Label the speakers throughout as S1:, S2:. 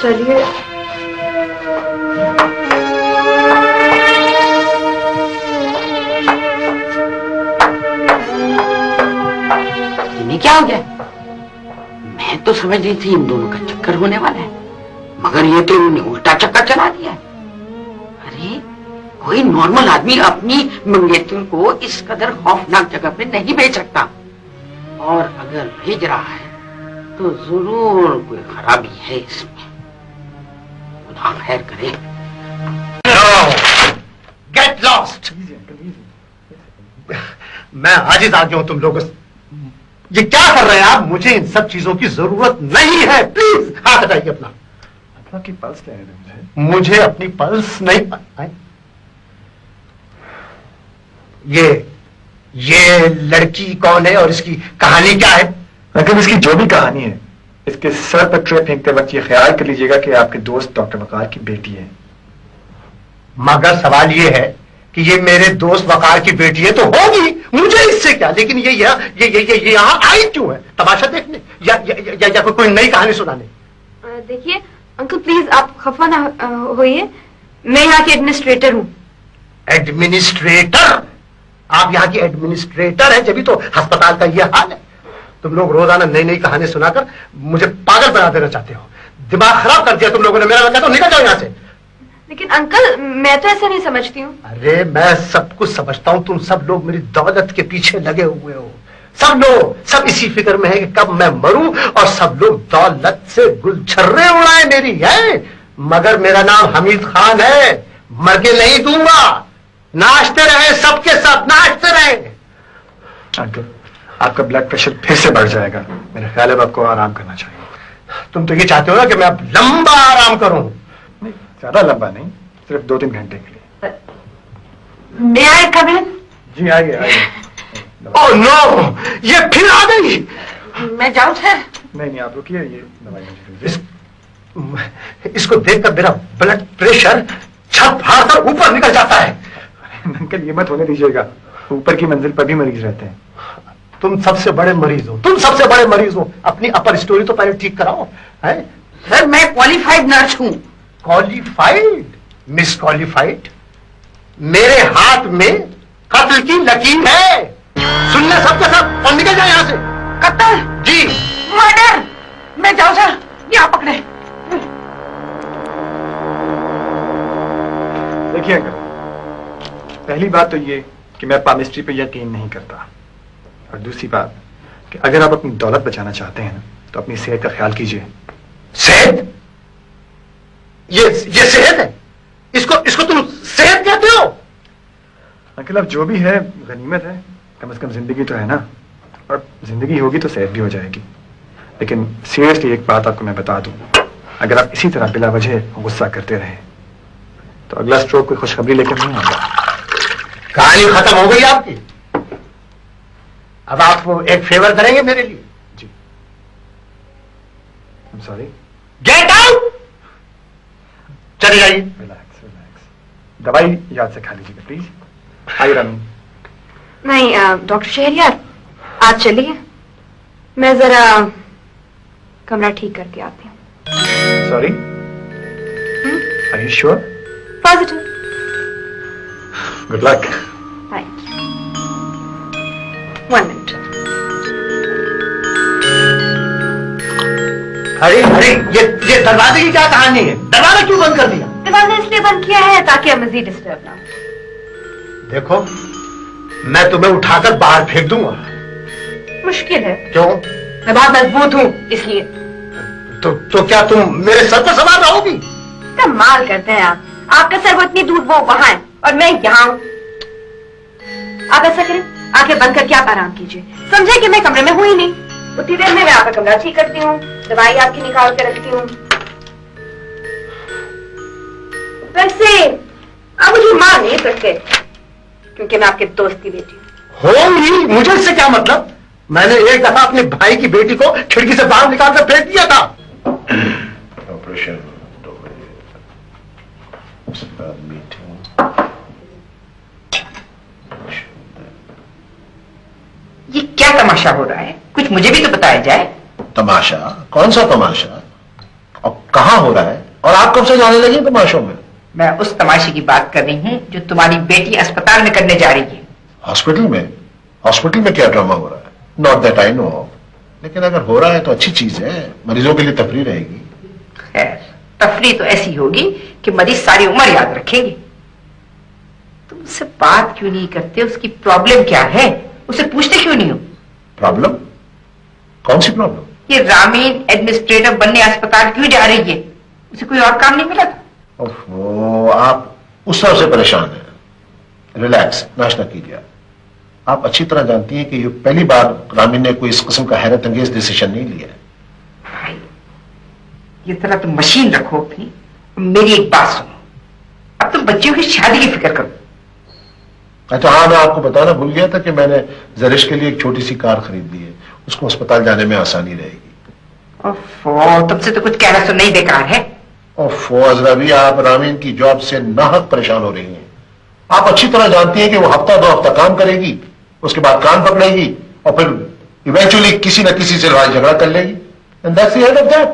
S1: चलिए।
S2: इन्हें क्या हो गया? मैं तो समझ रही थी इन दोनों का चक्कर होने वाला है, मगर ये तो इन्होंने उल्टा चक्कर चला दिया। अरे कोई नॉर्मल आदमी अपनी मंगेतर को इस कदर खौफनाक जगह पे नहीं भेज सकता, और अगर भेज रहा है तो जरूर कोई खराबी है इसमें। खुदा खैर करे।
S3: Get lost. मैं आजिज आ गया हूं तुम लोगों से। ये क्या कर रहे हैं आप? मुझे इन सब चीजों की जरूरत नहीं है। प्लीज हाथ हटाइए अपना।
S4: आपकी पल्स ले रहे
S3: मुझे अपनी पल्स नहीं। ये लड़की कौन है और इसकी कहानी क्या है?
S4: अंकल इसकी जो भी कहानी है, इसके सर पर ट्रे फेंकते वक्त ये ख्याल कर लीजिएगा कि आपके दोस्त डॉक्टर वकार की बेटी है।
S3: मगर सवाल ये है कि ये मेरे दोस्त वकार की बेटी है तो होगी, मुझे इससे क्या? लेकिन ये यहाँ आई क्यों है? तमाशा देखने या कोई नई कहानी सुनाने?
S1: देखिए अंकल प्लीज आप खफा ना होइए, मैं यहाँ की एडमिनिस्ट्रेटर हूँ।
S3: एडमिनिस्ट्रेटर? आप यहाँ की एडमिनिस्ट्रेटर हैं, जब तो अस्पताल का ये हाल है। तुम लोग रोजाना नई नई कहानी सुनाकर मुझे पागल बना देना चाहते हो। दिमाग खराब कर दिया तुम लोगों ने मेरा। मैं कहता हूं निकल जाओ यहाँ से।
S1: लेकिन अंकल मैं तो ऐसा नहीं समझती हूँ।
S3: अरे मैं सब कुछ समझता हूँ। तुम सब लोग मेरी दौलत के पीछे लगे हुए हो। सब लोग, सब इसी फिक्र में है कि कब मैं मरूं, और सब लोग दौलत से गुलछर्रे उड़ाए मेरी है। मगर मेरा नाम हमीद खान है, मर के नहीं दूंगा। नाचते रहे सबके सब, नाचते रहे।
S4: अंकल आपका ब्लड प्रेशर फिर से बढ़ जाएगा। मेरा ख्याल है आपको आराम करना चाहिए।
S3: तुम तो ये चाहते हो ना कि मैं अब लंबा आराम करूं?
S4: नहीं, ज्यादा लंबा नहीं, सिर्फ 2-3 घंटे के लिए।
S1: मैं आए कब? जी
S4: आइए।
S3: ओह नो, ये फिर आ गई।
S1: मैं जाऊं सर?
S4: नहीं आप रुकिए, ये दवाई
S3: इसको देखकर मेरा ब्लड प्रेशर छत फाड़ कर ऊपर निकल जाता है।
S4: अंकल ये मत होने दीजिएगा, ऊपर की मंजिल पर भी मरीज रहते हैं।
S3: तुम सबसे बड़े मरीज हो, तुम सबसे बड़े मरीज हो। अपनी अपर स्टोरी तो पहले ठीक कराओ। है
S2: सर मैं क्वालिफाइड नर्स हूँ।
S3: क्वालिफाइड? Miss qualified? मेरे हाथ में कत्ल की लकीर है। सुन ले सबके सब और निकल जाए यहाँ से।
S2: कत्ल?
S3: जी।
S2: मर्डर? मैं जाऊँ सर? यहाँ पकड़े।
S4: देखिए अंकल, पहली बात तो ये कि मैं पामिस्ट्री पे यकीन नहीं करता, और दूसरी बात कि अगर आप अपनी दौलत बचाना चाहते हैं तो अपनी सेहत का ख्याल कीजिए।
S3: सेहत? ये सेहत है? इसको तुम सेहत कहते हो?
S4: अंकल अब जो भी है गनीमत है, कम से कम जिंदगी तो है ना, और जिंदगी होगी तो सेहत भी हो जाएगी। लेकिन सीरियसली एक बात आपको मैं बता दूं, अगर आप इसी तरह बिला वजह गुस्सा करते रहे तो अगला स्ट्रोक कोई खुशखबरी लेकर नहीं आएगा।
S3: कहानी खत्म हो गई आपकी। अब आप एक फेवर करेंगे मेरे लिए?
S4: जी। I'm sorry।
S3: Get out. चले जाइए।
S4: रिलैक्स। दवाई याद से खा लीजिएगा प्लीज। आइए रामी।
S1: नहीं डॉक्टर शहरियार आज चलिए, मैं जरा कमरा ठीक करके आती हूँ।
S4: Sorry, are you sure?
S1: Positive.
S4: Good luck.
S1: Thank you. 1 minute.
S3: अरे ये दरवाजे की क्या कहानी है? दरवाजा क्यों बंद कर दिया?
S1: दरवाजा इसलिए बंद किया है ताकि आप मजीद डिस्टर्ब ना हो।
S3: देखो मैं तुम्हें उठाकर बाहर फेंक दूंगा।
S1: मुश्किल है।
S3: क्यों?
S1: मैं बहुत मजबूत हूँ इसलिए।
S3: तो क्या तुम मेरे सर पर सवार रहोगी?
S1: कमाल करते हैं आप। आपका सर वो इतनी दूर वो वहां है और मैं यहाँ हूँ। आप ऐसा करें, आंखें बंद करके आप आराम कीजिए। समझे कि मैं कमरे में हूँ ही नहीं। उतनी देर में मैं आपका कमरा ठीक करती हूँ, दवाई आपकी निकाल के रखती हूँ। वैसे आप मुझे मार नहीं सकते क्योंकि मैं आपके दोस्त की बेटी हूँ।
S3: होंगी, मुझे इससे क्या मतलब? मैंने एक दफा अपने भाई की बेटी को खिड़की से बाहर निकाल कर फेंक दिया था।
S5: ऑपरेशन
S2: ये क्या तमाशा हो रहा है? कुछ मुझे भी तो बताया जाए।
S5: तमाशा? कौन सा तमाशा? और कहाँ हो रहा है और आप कब से जाने लगे तमाशों में?
S2: मैं उस तमाशे की बात कर रही हूँ जो तुम्हारी बेटी अस्पताल में करने जा रही है।
S5: हॉस्पिटल में? हॉस्पिटल में क्या ड्रामा हो रहा है? नॉट दैट आई नो, लेकिन अगर हो रहा है तो अच्छी चीज है, मरीजों के लिए तफरीह रहेगी।
S2: खैर, तफरीह तो ऐसी होगी कि मरीज सारी उम्र याद रखेंगे। तुम उससे बात क्यों नहीं करते? उसकी प्रॉब्लम क्या है? उसे पूछते क्यों नहीं हो?
S5: प्रॉब्लम? कौन सी प्रॉब्लम?
S2: ये रामीन एडमिनिस्ट्रेटर बनने अस्पताल क्यों जा रही है? उसे कोई और काम नहीं मिला था?
S5: ओहो, आप उस तरह से परेशान हैं। रिलैक्स, नाश्ता कीजिए। आप अच्छी तरह जानती हैं कि ये पहली बार रामीन ने कोई इस किस्म का हैरत अंगेज डिसीजन नहीं लिया है।
S2: भाई, ये तरह तुम मशीन रखो अपनी। मेरी एक बात सुनो, अब तुम बच्चियों की शादी की फिक्र करो।
S5: अच्छा हाँ, मैं आपको बताना भूल गया था कि मैंने जरिश के लिए एक छोटी सी कार खरीद ली है, उसको अस्पताल जाने में आसानी रहेगी।
S2: ओफो, तुमसे तो कुछ कहना तो नहीं बेकार है।
S5: ओफो अजरबी, आप रामीन की जॉब से नाहक परेशान हो रही हैं। आप अच्छी तरह जानती हैं कि वो हफ्ता 2 हफ्ता काम करेगी, उसके बाद कान पकड़ेगी और फिर इवेंचुअली किसी न किसी से लड़ाई झगड़ा कर लेगी। And that's the end of that.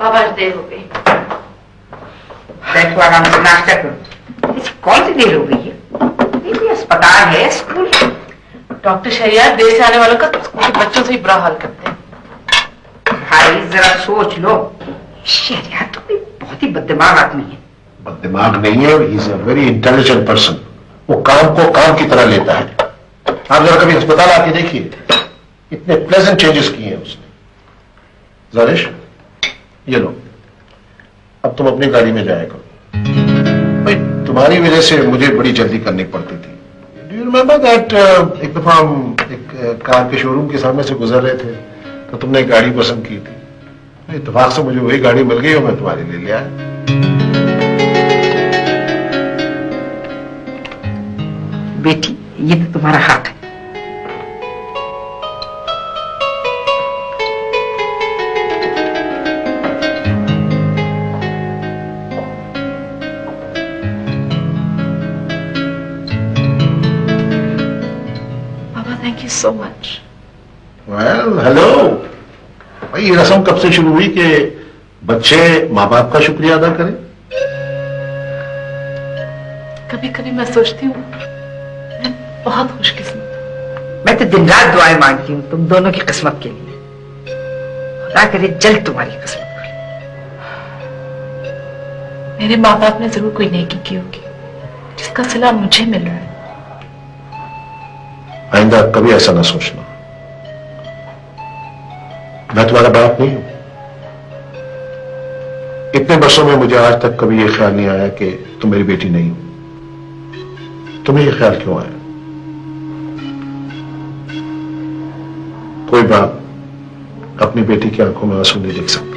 S1: बाबा देर हो गई।
S2: बैठो आराम से, नाश्ता करो। इस कौन सी देर हो गई है? ये कोई अस्पताल है, स्कूल?
S1: डॉक्टर शरियार देर से आने वालों का स्कूल के बच्चों से ही बुरा हाल करते हैं।
S2: भाई जरा सोच लो, शरियार तो कोई बहुत ही बददिमाग आदमी है।
S5: दिमाग नहीं है, he is a very intelligent person. वो काम को काम की तरह लेता है। आप जरा कभी अस्पताल आके देखिए, इतने प्लेजेंट चेंजेस किए हैं उसने। जरिश, ये लो, अब तुम अपनी गाड़ी में जाया करो। भाई तुम्हारी वजह से मुझे बड़ी जल्दी करनी पड़ती थी। डू यू रिमेंबर दैट एक दफा हम एक कार के शोरूम के सामने से गुजर रहे थे तो तुमने एक गाड़ी पसंद की थी। इत्तेफाक से मुझे वही गाड़ी मिल गई और मैं तुम्हारे लिए ले आया।
S2: बेटी, ये तो तुम्हारा हक है।
S1: बाबा thank you so much.
S5: Well hello. भाई ये रस्म कब से शुरू हुई कि बच्चे माँ बाप का शुक्रिया अदा करें?
S1: कभी कभी मैं सोचती हूँ मैं बहुत खुशकिस्मत।
S2: मैं तो दिन रात दुआएं मांगती हूँ तुम दोनों की किस्मत के लिए। खुदा करे जल्द तुम्हारी किस्मत खुले।
S1: मेरे माँ बाप ने जरूर कोई नेकी की होगी जिसका सिला मुझे मिल रहा है।
S5: आइंदा कभी ऐसा ना सोचना। मैं तुम्हारा बाप नहीं हूं। इतने वर्षों में मुझे आज तक कभी यह ख्याल नहीं आया कि तुम मेरी बेटी नहीं हो। तुम्हें यह ख्याल क्यों आया? कोई बाप अपनी बेटी की आंखों में आंसू नहीं देख सकता।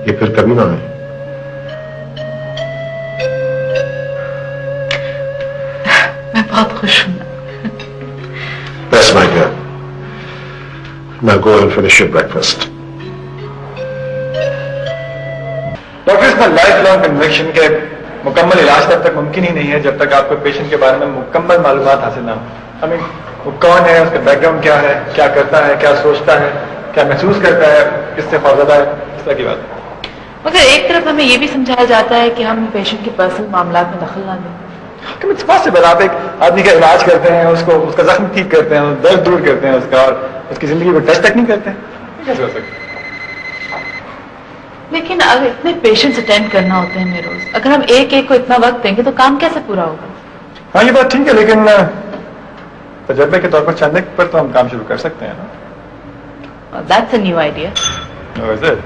S5: ये फिर कभी ना आए।
S1: मैं बहुत खुश हूं।
S5: That's my girl. Now go and finish your breakfast.
S4: Doctors का लाइफ लॉन्ग कन्विक्शन के मुकम्मल इलाज तब तक मुमकिन ही नहीं है जब तक आपको पेशेंट के बारे में मुकम्मल मालूमात हासिल ना हो। I mean, वो कौन है, उसका बैकग्राउंड क्या है, क्या करता है, क्या सोचता है, क्या महसूस करता है, किससे खौफजदा है, इस तरह की बात।
S1: मगर एक तरफ हमें यह भी समझाया जाता है कि हम पेशेंट के पर्सनल मामलात में दखल ना दें।
S4: It's possible. आप एक आदमी का इलाज करते हैं, उसको उसका जख्म ठीक करते हैं, दर्द दूर करते हैं उसका, और उसकी जिंदगी को टच तक नहीं करते हैं। कैसे हो सकता है?
S1: लेकिन अगर इतने पेशेंट्स अटेंड करना होते हैं हमें रोज, अगर हम एक एक को इतना वक्त देंगे तो काम कैसे पूरा होगा?
S4: हाँ ये बात ठीक है, लेकिन तजर्बे के तौर पर चंद एक पर तो हम काम शुरू कर सकते हैं ना।
S1: That's a new idea.
S4: Oh, is it?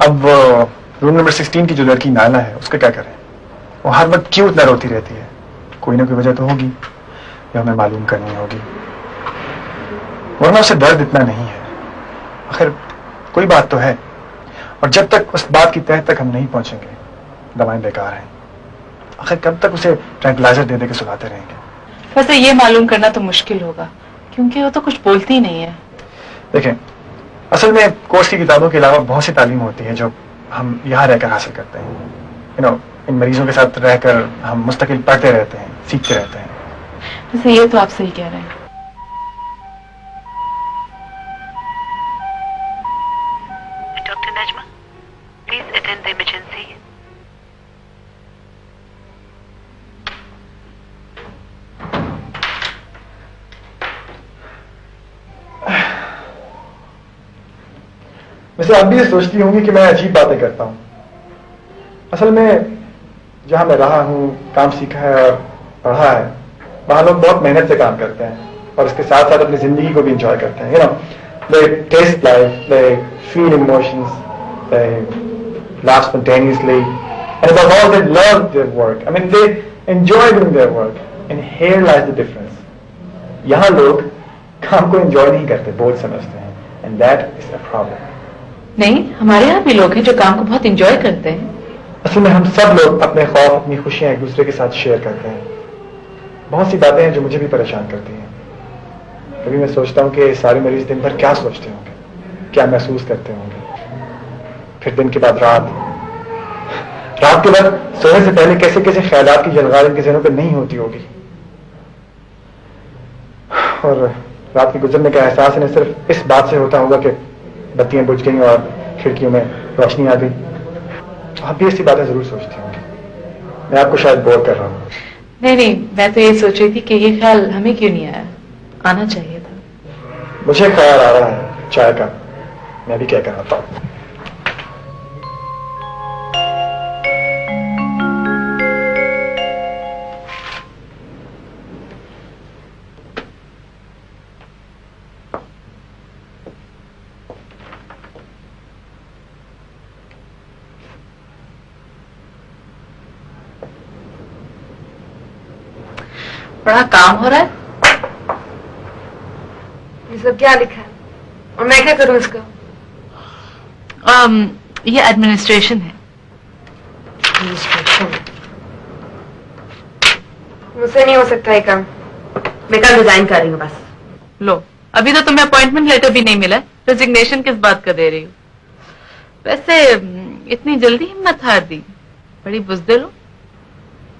S4: अब रूम नंबर 16 की जो लड़की नाला है उसका क्या करें? वो हर वक्त क्यों इतना रोती रहती है? कोई ना कोई वजह तो होगी या हमें मालूम करनी होगी, वरना उसे दर्द इतना नहीं है। आखिर कोई बात तो है, और जब तक उस बात की तह तक हम नहीं पहुंचेंगे दवाएं बेकार हैं। आखिर कब तक उसे ट्रैंक्विलाइजर दे दे के सुलाते रहेंगे?
S1: वैसे ये मालूम करना तो मुश्किल होगा क्योंकि वो तो कुछ बोलती ही नहीं है।
S4: देखें, असल में कोर्स की किताबों के अलावा बहुत सी तालीम होती है जो हम यहाँ रहकर हासिल करते हैं। इन मरीजों के साथ रहकर हम मुस्तकिल पढ़ते रहते हैं, सीखते रहते हैं।
S6: वैसे ये तो आप सही कह रहे हैं।
S7: Dr. Najma, please attend the emergency.
S4: वैसे आप भी ये सोचती होंगी कि मैं अजीब बातें करता हूँ। असल में जहाँ मैं रहा हूँ, काम सीखा है और पढ़ा है, वहाँ लोग बहुत मेहनत से काम करते हैं और इसके साथ साथ अपनी जिंदगी को भी एंजॉय करते हैं। They taste life, they feel emotions, they laugh spontaneously, and above all, they love their work. I mean, they enjoy doing their work. And here lies the difference. यहाँ लोग काम को एंजॉय नहीं करते, बोझ समझते हैं, and that is a problem.
S6: नहीं, हमारे यहाँ भी लोग हैं जो काम को बहुत एंजॉय करते हैं।
S4: असल में हम सब लोग अपने खौफ, अपनी खुशियां एक दूसरे के साथ शेयर करते हैं। बहुत सी बातें हैं जो मुझे भी परेशान करती हैं। कभी मैं सोचता हूँ कि सारे मरीज दिन भर क्या सोचते होंगे, क्या महसूस करते होंगे। फिर दिन के बाद रात के बाद सोने से पहले कैसे कैसे ख्यालात की जलगार इनके ज़हनों पर नहीं होती होगी। और रात के गुजरने का एहसास इन्हें सिर्फ इस बात से होता होगा कि बत्तियां बुझ गई और खिड़कियों में रोशनी आ गई। आप भी ऐसी बातें जरूर सोचती होंगी। मैं आपको शायद बोर कर रहा हूँ।
S6: नहीं, मैं तो ये सोच रही थी कि ये ख्याल हमें क्यों नहीं आया, आना चाहिए था।
S4: मुझे ख्याल आ रहा है चाय का, मैं भी क्या कराता हूँ।
S6: बड़ा काम हो रहा है।
S1: ये सब क्या लिखा है और मैं क्या करूं इसका?
S6: ये एडमिनिस्ट्रेशन है।
S1: मुझसे नहीं हो सकता ये काम। मैं कल रिजाइन कर रही हूँ बस।
S6: लो, अभी तो तुम्हें अपॉइंटमेंट लेटर भी नहीं मिला, रेजिग्नेशन किस बात का दे रही हो? वैसे इतनी जल्दी हिम्मत हार दी, बड़ी बुज़दिल हो।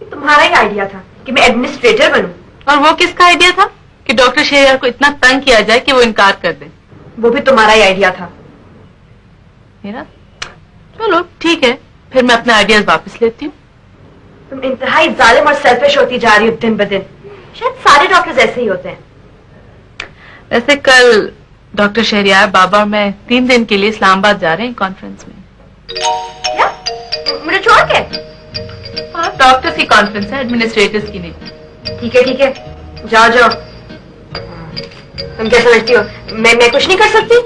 S1: ये तुम्हारा ही आइडिया था कि मैं एडमिनिस्ट्रेटर बनूं।
S6: और वो किसका आइडिया था कि डॉक्टर शेरियार को इतना तंग किया जाए कि वो इनकार कर दे?
S1: वो भी तुम्हारा ही आइडिया था।
S6: मेरा? चलो ठीक है, फिर मैं अपने आइडियाज वापस लेती हूँ।
S1: तुम इंतहाई जालिम और सेल्फिश होती जा रही हो दिन ब दिन। शायद सारे डॉक्टर्स ऐसे ही होते हैं।
S6: वैसे कल डॉक्टर शहरियार, बाबा और मैं 3 दिन के लिए इस्लामाबाद जा रहे हैं कॉन्फ्रेंस में।
S1: क्या? मुझे छोड़ के?
S6: हाँ, डॉक्टर्स की कॉन्फ्रेंस है, एडमिनिस्ट्रेटर्स की नहीं।
S1: ठीक है, जाओ जाओ। तुम क्या समझती हो मैं कुछ नहीं कर सकती?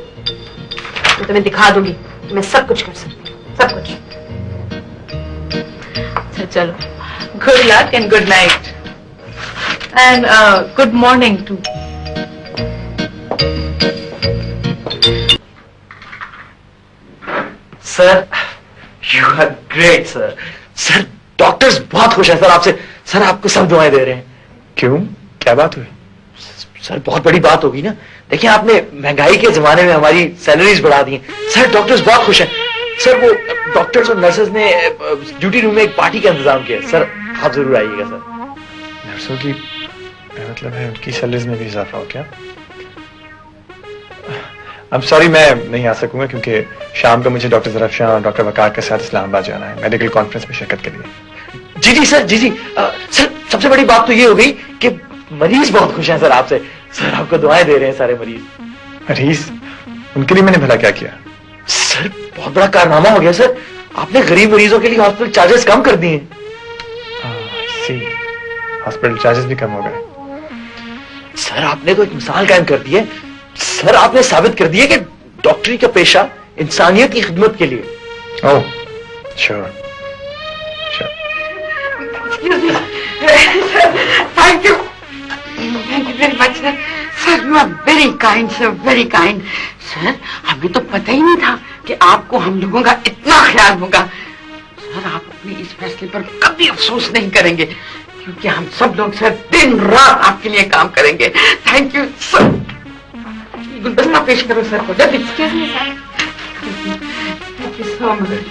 S1: मैं तुम्हें दिखा दूंगी कि मैं सब कुछ कर सकती हूँ, सब कुछ।
S6: अच्छा चलो, good luck and good night and good morning too.
S8: Sir, you are great sir. Sir, doctors बहुत खुश हैं सर आपसे। सर, आपको सब दुआएं दे रहे हैं।
S4: क्यों, क्या बात हुई?
S8: सर, बहुत बड़ी बात होगी ना। देखिए, आपने महंगाई के जमाने में हमारी सैलरीज बढ़ा दी हैं। सर, डॉक्टर्स बहुत खुश हैं। सर, वो डॉक्टर्स और नर्सेज ने ड्यूटी रूम में एक पार्टी का इंतजाम किया। सर, आप जरूर आइएगा सर।
S4: नर्सों की मतलब है उनकी सैलरीज में भी इजाफा हो क्या? I'm sorry, मैं नहीं आ सकूंगा क्योंकि शाम को मुझे डॉक्टर ज़रफ़शान और डॉक्टर वकार के साथ इस्लामाबाद जाना है मेडिकल कॉन्फ्रेंस में शिरकत के लिए।
S8: जी सर, जी। सर, सबसे बड़ी बात तो ये हो गई कि मरीज बहुत खुश हैं सर आपसे। सर, आपको दुआएं दे रहे हैं सारे मरीज।
S4: मरीज? उनके लिए मैंने भला क्या किया?
S8: सर, बहुत बड़ा कारनामा हो गया सर। आपने गरीब मरीजों के लिए हॉस्पिटल चार्जेस कम कर दिए।
S4: हॉस्पिटल चार्जेस भी कम हो गए।
S8: सर, आपने तो एक मिसाल कायम कर दी है। सर, आपने साबित कर दिया कि डॉक्टरी का पेशा इंसानियत की खिदमत के लिए।
S4: ओह, sure.
S2: Thank you very much, sir. Sir, you are very kind, sir, very kind. Sir, हमें तो पता ही नहीं था कि आपको हम लोगों का इतना ख्याल होगा। सर, आप अपने इस फैसले पर कभी अफसोस नहीं करेंगे क्योंकि हम सब लोग सर दिन रात आपके लिए काम करेंगे। Thank you sir. गुलदस्ता पेश करो सर को जल्दी।
S1: Excuse me, sir.
S2: Thank you so much.